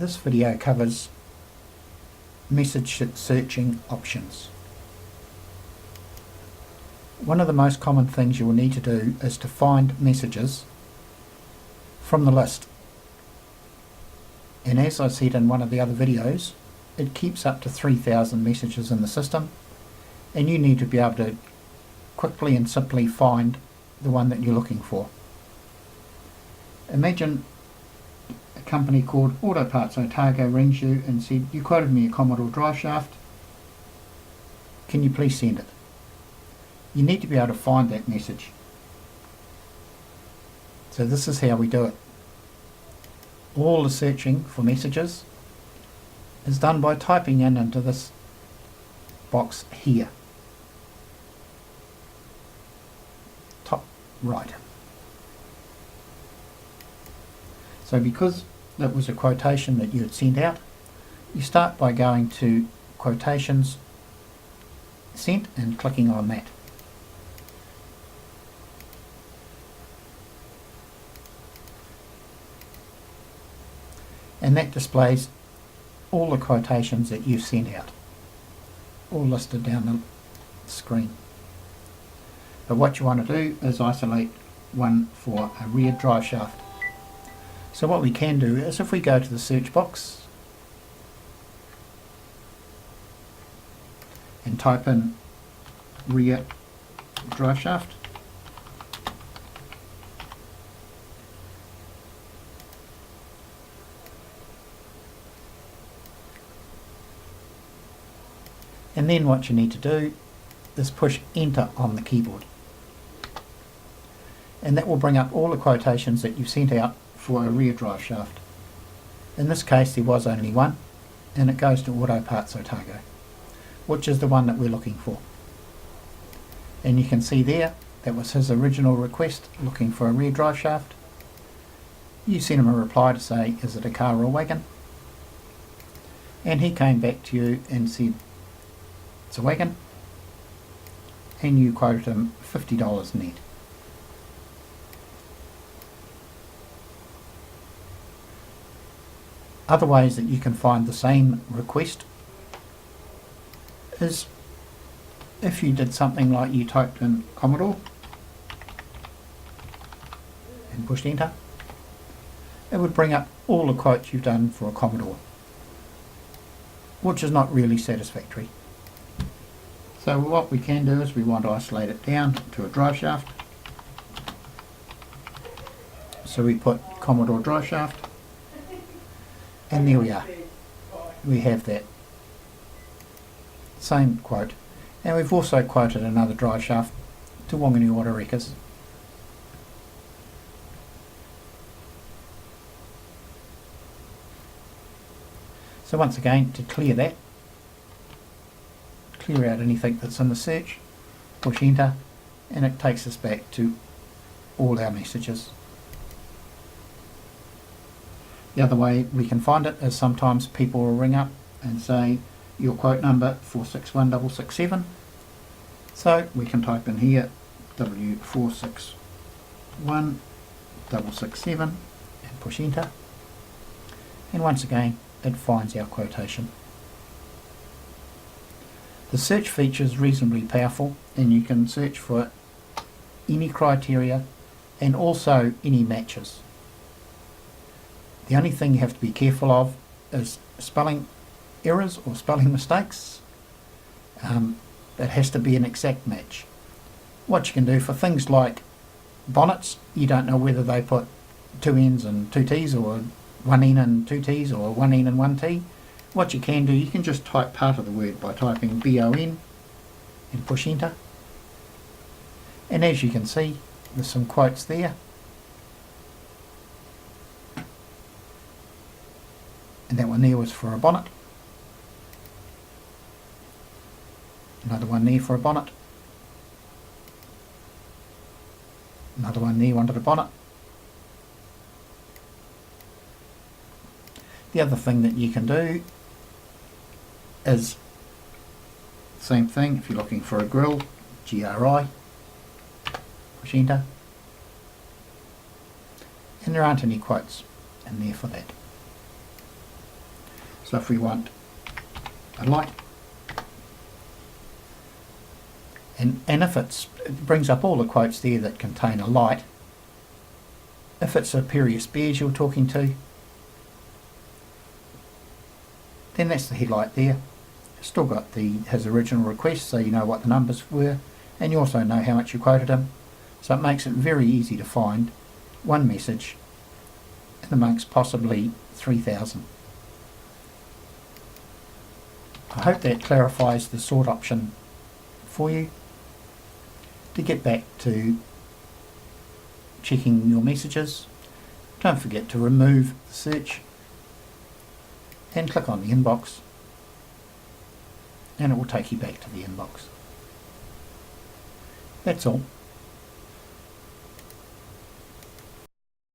This video covers message searching options. One of the most common things you will need to do is to find messages from the list. And as I said in one of the other videos, it keeps up to 3,000 messages in the system, and you need to be able to quickly and simply find the one that you're looking for. Imagine a company called Auto Parts Otago rings you and said, "You quoted me a Commodore drive shaft, can you please send it?" You need to be able to find that message. So this is how we do it. All the searching for messages is done by typing into this box here, top right. So because that was a quotation that you had sent out, you start by going to quotations sent and clicking on that. And that displays all the quotations that you've sent out, all listed down the screen. But what you want to do is isolate one for a rear drive shaft. So what we can do is, if we go to the search box and type in rear drive shaft, and then what you need to do is push enter on the keyboard, and that will bring up all the quotations that you've sent out for a rear drive shaft. In this case there was only one, and it goes to Auto Parts Otago, which is the one that we're looking for. And you can see there, that was his original request, looking for a rear drive shaft. You sent him a reply to say, is it a car or a wagon? And he came back to you and said, it's a wagon, and you quoted him $50 net. Other ways that you can find the same request is if you did something like you typed in Commodore and pushed enter, it would bring up all the quotes you've done for a Commodore, which is not really satisfactory. So what we can do is we want to isolate it down to a drive shaft. So we put Commodore drive shaft, and there we are. We have that same quote, and we've also quoted another drive shaft to Whanganui Auto Wreckers. So once again, to clear that, clear out anything that's in the search, push enter, and it takes us back to all our messages. The other way we can find it is sometimes people will ring up and say your quote number 461667, so we can type in here W461667 and push enter, and once again it finds our quotation. The search feature is reasonably powerful, and you can search for any criteria and also any matches. The only thing you have to be careful of is spelling errors or spelling mistakes. It has to be an exact match. What you can do for things like bonnets, you don't know whether they put 2 N's and 2 T's, or 1 N and 2 T's, or 1 N and 1 T. What you can do, you can just type part of the word by typing BON and push enter. And as you can see, there's some quotes there. And that one there was for a bonnet. Another one there for a bonnet. Another one there wanted a bonnet. The other thing that you can do is same thing. If you're looking for a grill, GRI, push enter, and there aren't any quotes in there for that. So if we want a light, and if it brings up all the quotes there that contain a light. If it's a Perrier Spears you're talking to, then that's the headlight there. Still got his original request, so you know what the numbers were, and you also know how much you quoted him. So it makes it very easy to find one message in amongst possibly 3,000. I hope that clarifies the sort option for you. To get back to checking your messages, don't forget to remove the search and click on the inbox, and it will take you back to the inbox. That's all.